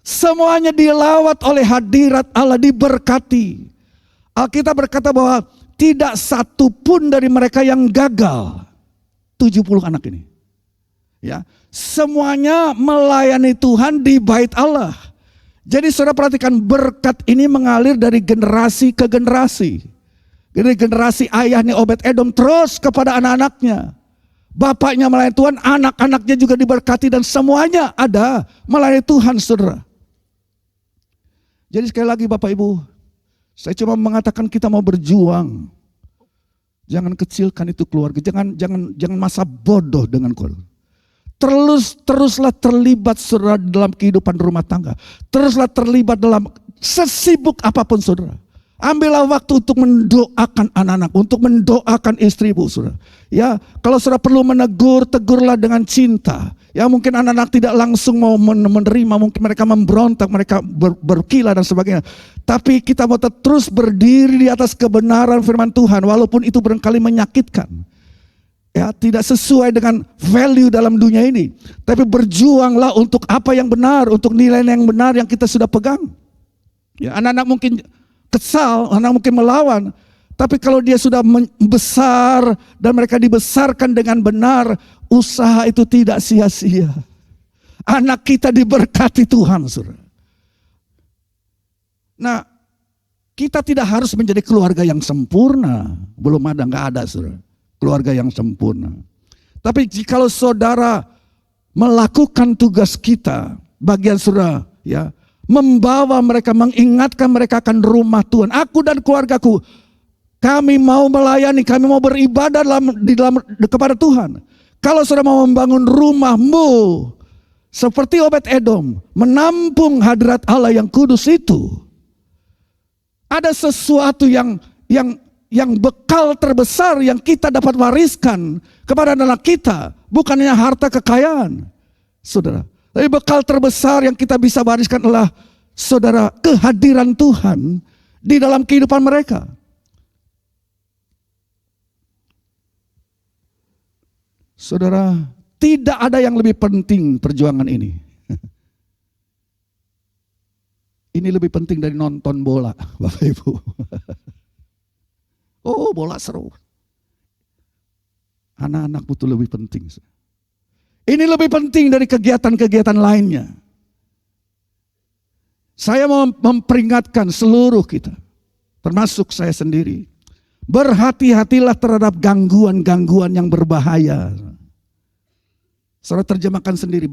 Semuanya dilawat oleh hadirat Allah, diberkati. Alkitab berkata bahwa tidak satu pun dari mereka yang gagal. 70 anak ini. Ya, semuanya melayani Tuhan di bait Allah. Jadi saudara perhatikan, berkat ini mengalir dari generasi ke generasi. Dari generasi ayahnya Obed Edom terus kepada anak-anaknya. Bapaknya melayani Tuhan, anak-anaknya juga diberkati dan semuanya ada melayani Tuhan, saudara. Jadi sekali lagi Bapak Ibu, saya cuma mengatakan kita mau berjuang. Jangan kecilkan itu keluarga, jangan masa bodoh dengan keluarga. Teruslah terlibat saudara dalam kehidupan rumah tangga. Teruslah terlibat dalam sesibuk apapun saudara. Ambillah waktu untuk mendoakan anak-anak, untuk mendoakan istrimu saudara. Ya, kalau saudara perlu menegur, tegurlah dengan cinta. Ya, mungkin anak-anak tidak langsung mau menerima, mungkin mereka memberontak, mereka berkilah dan sebagainya. Tapi kita mau terus berdiri di atas kebenaran firman Tuhan, walaupun itu barangkali menyakitkan. Ya, tidak sesuai dengan value dalam dunia ini. Tapi berjuanglah untuk apa yang benar, untuk nilai yang benar yang kita sudah pegang. Ya, anak-anak mungkin kesal, anak mungkin melawan. Tapi kalau dia sudah besar dan mereka dibesarkan dengan benar, usaha itu tidak sia-sia. Anak kita diberkati Tuhan, saudara. Nah, kita tidak harus menjadi keluarga yang sempurna. Belum ada, nggak ada, saudara. Keluarga yang sempurna. Tapi jikalau saudara melakukan tugas kita, bagian saudara, ya, membawa mereka, mengingatkan mereka akan rumah Tuhan. Aku dan keluargaku, kami mau melayani, kami mau beribadah kepada Tuhan. Kalau saudara mau membangun rumahmu seperti Obed Edom, menampung hadirat Allah yang kudus itu, ada sesuatu yang yang bekal terbesar yang kita dapat wariskan kepada anak kita bukan hanya harta kekayaan, saudara. Tapi bekal terbesar yang kita bisa wariskan adalah, saudara, kehadiran Tuhan di dalam kehidupan mereka. Saudara, tidak ada yang lebih penting perjuangan ini. Ini lebih penting dari nonton bola, Bapak Ibu. Oh, bola seru. Anak-anak butuh lebih penting. Ini lebih penting dari kegiatan-kegiatan lainnya. Saya mau memperingatkan seluruh kita, termasuk saya sendiri. Berhati-hatilah terhadap gangguan-gangguan yang berbahaya. Saudara terjemahkan sendiri.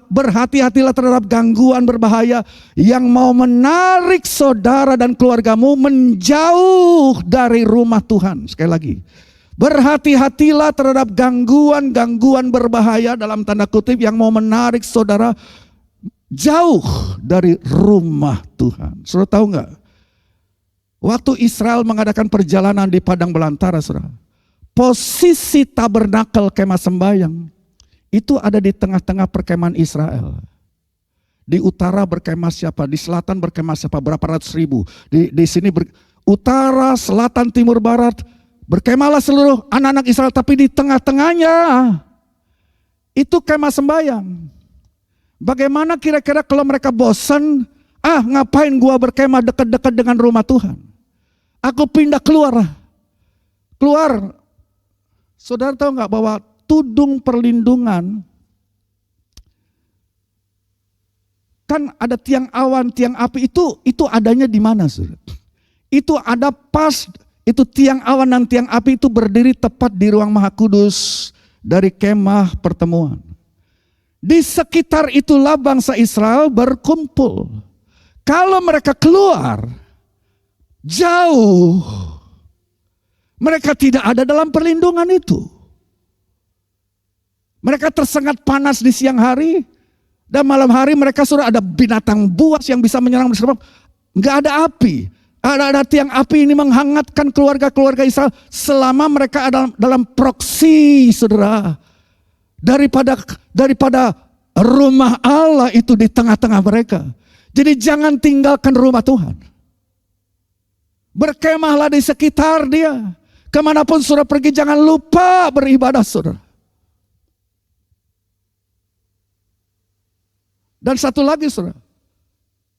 Berhati-hatilah terhadap gangguan berbahaya yang mau menarik saudara dan keluargamu menjauh dari rumah Tuhan. Sekali lagi. Berhati-hatilah terhadap gangguan-gangguan berbahaya dalam tanda kutip yang mau menarik saudara jauh dari rumah Tuhan. Saudara tahu nggak? Waktu Israel mengadakan perjalanan di padang belantara, saudara, posisi tabernakel kemah sembahyang itu ada di tengah-tengah perkemahan Israel. Di utara berkemah siapa? Di selatan berkemah siapa? Berapa ratus ribu. Di sini utara, selatan, timur, barat. Berkemahlah seluruh anak-anak Israel. Tapi di tengah-tengahnya itu kemah sembahyang. Bagaimana kira-kira kalau mereka bosan? Ngapain gua berkemah dekat-dekat dengan rumah Tuhan? Aku pindah keluar. Keluar. Saudara tahu nggak bahwa tudung perlindungan kan ada tiang awan, tiang api itu adanya di mana, saudara? Itu ada pas, itu tiang awan dan tiang api itu berdiri tepat di ruang Maha Kudus dari kemah pertemuan. Di sekitar itulah bangsa Israel berkumpul. Kalau mereka keluar jauh, mereka tidak ada dalam perlindungan itu. Mereka tersengat panas di siang hari, dan malam hari mereka sudah ada binatang buas yang bisa menyerang mereka. Enggak ada api. Ada tiang api ini menghangatkan keluarga-keluarga Israel selama mereka ada dalam proksi, saudara. Daripada rumah Allah itu di tengah-tengah mereka. Jadi jangan tinggalkan rumah Tuhan. Berkemahlah di sekitar dia. Kemanapun saudara pergi jangan lupa beribadah, saudara. Dan satu lagi, saudara,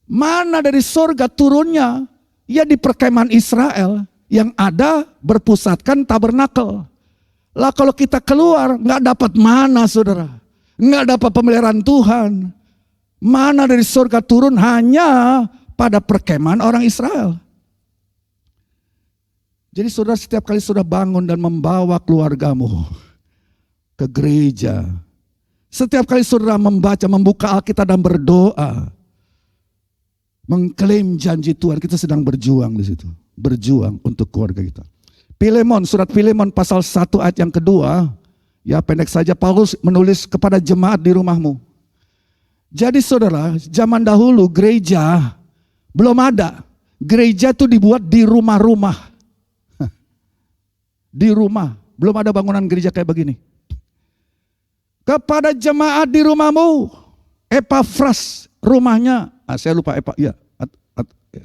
mana dari surga turunnya, ya di perkemahan Israel yang ada berpusatkan tabernakel. Lah kalau kita keluar nggak dapat mana, saudara, nggak dapat pemeliharaan Tuhan. Mana dari surga turun hanya pada perkemahan orang Israel. Jadi saudara setiap kali saudara bangun dan membawa keluargamu ke gereja, setiap kali saudara membuka Alkitab dan berdoa, mengklaim janji Tuhan, kita sedang berjuang di situ. Berjuang untuk keluarga kita. Filemon, surat Filemon pasal 1 ayat yang kedua, ya pendek saja, Paulus menulis kepada jemaat di rumahmu. Jadi saudara, zaman dahulu gereja belum ada. Gereja itu dibuat di rumah-rumah. Di rumah, belum ada bangunan gereja kayak begini. Kepada jemaat di rumahmu, Epafras rumahnya, saya lupa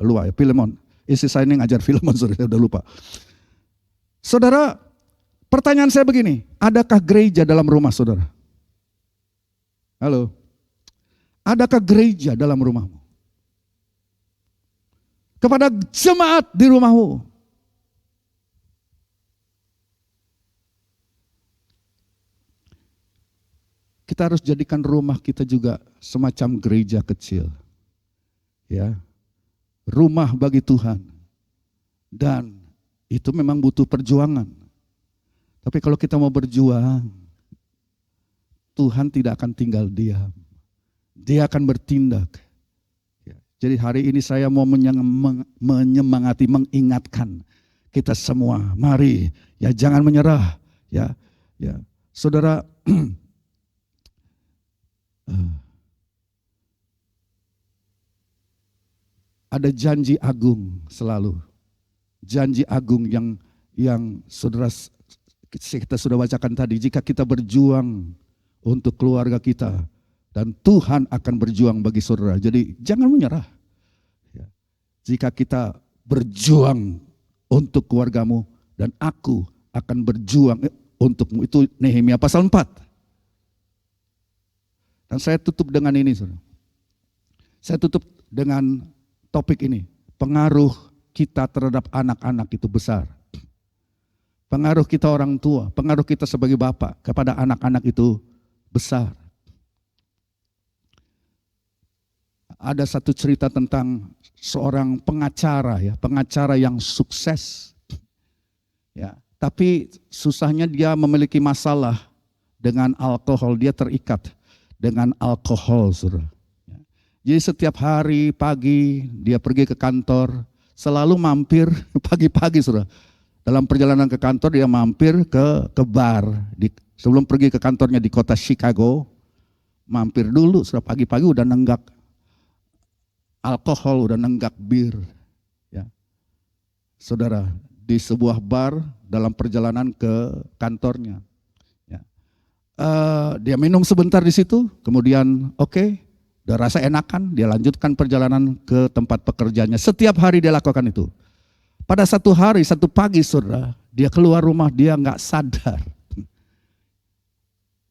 lupa ya, Filemon. Isi saya ini ngajar Filemon, saya udah lupa. Saudara, pertanyaan saya begini, adakah gereja dalam rumah saudara? Halo? Adakah gereja dalam rumahmu? Kepada jemaat di rumahmu. Kita harus jadikan rumah kita juga semacam gereja kecil. Ya. Rumah bagi Tuhan. Dan itu memang butuh perjuangan. Tapi kalau kita mau berjuang, Tuhan tidak akan tinggal diam. Dia akan bertindak. Ya. Jadi hari ini saya mau menyemangati, mengingatkan kita semua. Mari, ya jangan menyerah. Ya, ya, saudara. Ada janji agung selalu. Janji agung yang saudara kita sudah bacakan tadi, jika kita berjuang untuk keluarga kita, dan Tuhan akan berjuang bagi saudara. Jadi jangan menyerah. Ya. Jika kita berjuang untuk keluargamu, dan aku akan berjuang untukmu. Itu Nehemia pasal 4. Dan saya tutup dengan ini, saudara. Saya tutup dengan topik ini. Pengaruh kita terhadap anak-anak itu besar. Pengaruh kita orang tua, pengaruh kita sebagai bapak kepada anak-anak itu besar. Ada satu cerita tentang seorang pengacara, ya, pengacara yang sukses. Ya, tapi susahnya dia memiliki masalah dengan alkohol, dia terikat dengan alkohol, saudara. Jadi setiap hari pagi dia pergi ke kantor, selalu mampir pagi-pagi, saudara. Dalam perjalanan ke kantor dia mampir ke bar. Sebelum pergi ke kantornya di kota Chicago, mampir dulu, saudara, pagi-pagi udah nenggak alkohol, udah nenggak bir. Ya. Saudara, di sebuah bar dalam perjalanan ke kantornya. Ya. Dia minum sebentar di situ, kemudian oke. Udah rasa enakan, dia lanjutkan perjalanan ke tempat pekerjaannya. Setiap hari dia lakukan itu. Pada satu hari, satu pagi, saudara, dia keluar rumah, dia nggak sadar.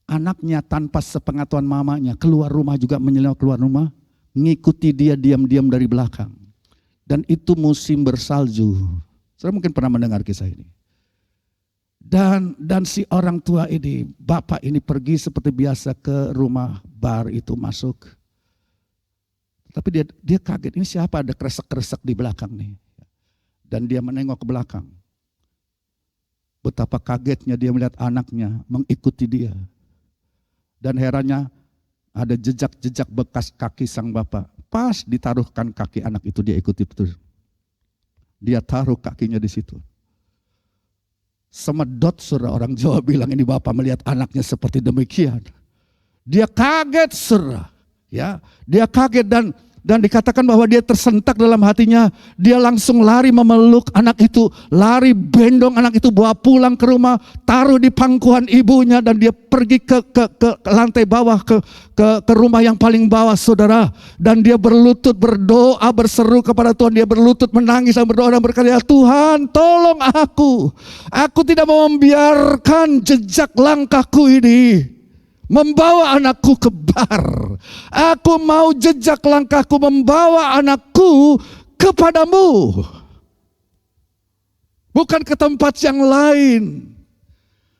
Anaknya tanpa sepengetahuan mamanya keluar rumah juga, menyelinap keluar rumah, mengikuti dia diam-diam dari belakang. Dan itu musim bersalju. Saudara mungkin pernah mendengar kisah ini. Dan si orang tua ini, bapak ini pergi seperti biasa ke rumah bar itu, masuk. Tapi dia kaget, ini siapa, ada kresek-kresek di belakang nih. Dan dia menengok ke belakang. Betapa kagetnya dia melihat anaknya mengikuti dia. Dan herannya ada jejak-jejak bekas kaki sang bapak. Pas ditaruhkan kaki anak itu, dia ikuti betul. Dia taruh kakinya di situ. Semedot, saudara, orang Jawa bilang, ini bapak melihat anaknya seperti demikian. Dia kaget, saudara. Ya, dia kaget dan dikatakan bahwa dia tersentak dalam hatinya. Dia langsung lari memeluk anak itu, lari bendong anak itu, bawa pulang ke rumah, taruh di pangkuan ibunya, dan dia pergi ke lantai bawah, ke rumah yang paling bawah, saudara. Dan dia berlutut berdoa, berseru kepada Tuhan. Dia berlutut menangis dan berdoa dan berkata, Tuhan, tolong aku. Aku tidak mau membiarkan jejak langkahku ini membawa anakku ke bar. Aku mau jejak langkahku membawa anakku kepadamu, bukan ke tempat yang lain.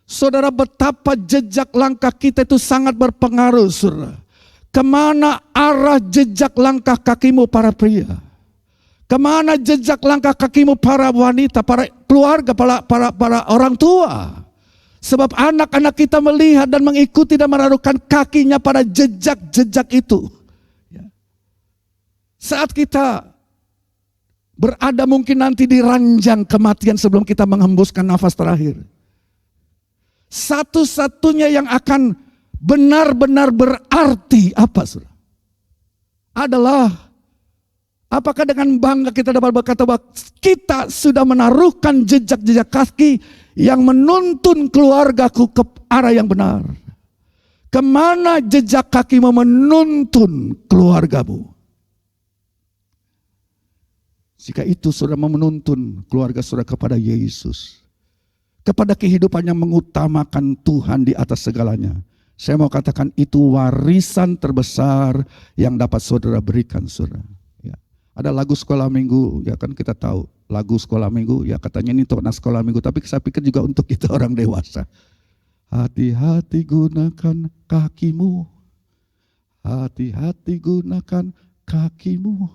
Saudara, betapa jejak langkah kita itu sangat berpengaruh, saudara. Kemana arah jejak langkah kakimu para pria? Kemana jejak langkah kakimu para wanita, para keluarga, para orang tua? Sebab anak-anak kita melihat dan mengikuti dan menaruhkan kakinya pada jejak-jejak itu. Saat kita berada mungkin nanti di ranjang kematian sebelum kita menghembuskan nafas terakhir. Satu-satunya yang akan benar-benar berarti apa, saudara? Adalah apakah dengan bangga kita dapat berkata bahwa kita sudah menaruhkan jejak-jejak kaki yang menuntun keluargaku ke arah yang benar. Kemana jejak kakimu menuntun keluargamu? Jika itu saudara menuntun keluarga saudara kepada Yesus, kepada kehidupan yang mengutamakan Tuhan di atas segalanya, saya mau katakan itu warisan terbesar yang dapat saudara berikan, saudara. Ada lagu sekolah minggu, ya kan kita tahu lagu sekolah minggu, ya katanya ini untuk anak sekolah minggu, tapi saya pikir juga untuk kita orang dewasa. Hati-hati gunakan kakimu, hati-hati gunakan kakimu.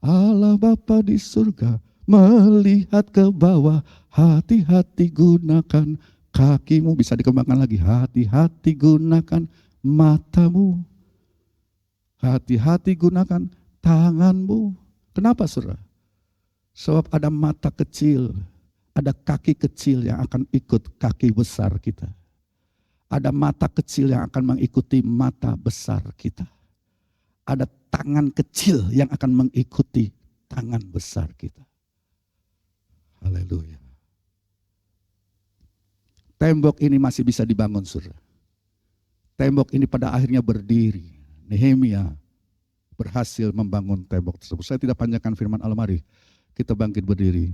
Allah Bapa di surga melihat ke bawah, hati-hati gunakan kakimu. Bisa dikembangkan lagi, hati-hati gunakan matamu, hati-hati gunakan tanganmu. Kenapa, saudara? Sebab ada mata kecil, ada kaki kecil yang akan ikut kaki besar kita. Ada mata kecil yang akan mengikuti mata besar kita. Ada tangan kecil yang akan mengikuti tangan besar kita. Haleluya. tembok ini masih bisa dibangun, saudara. Tembok ini pada akhirnya berdiri. Nehemia berhasil membangun tembok tersebut. Saya tidak panjangkan firman Allah, mari kita bangkit berdiri.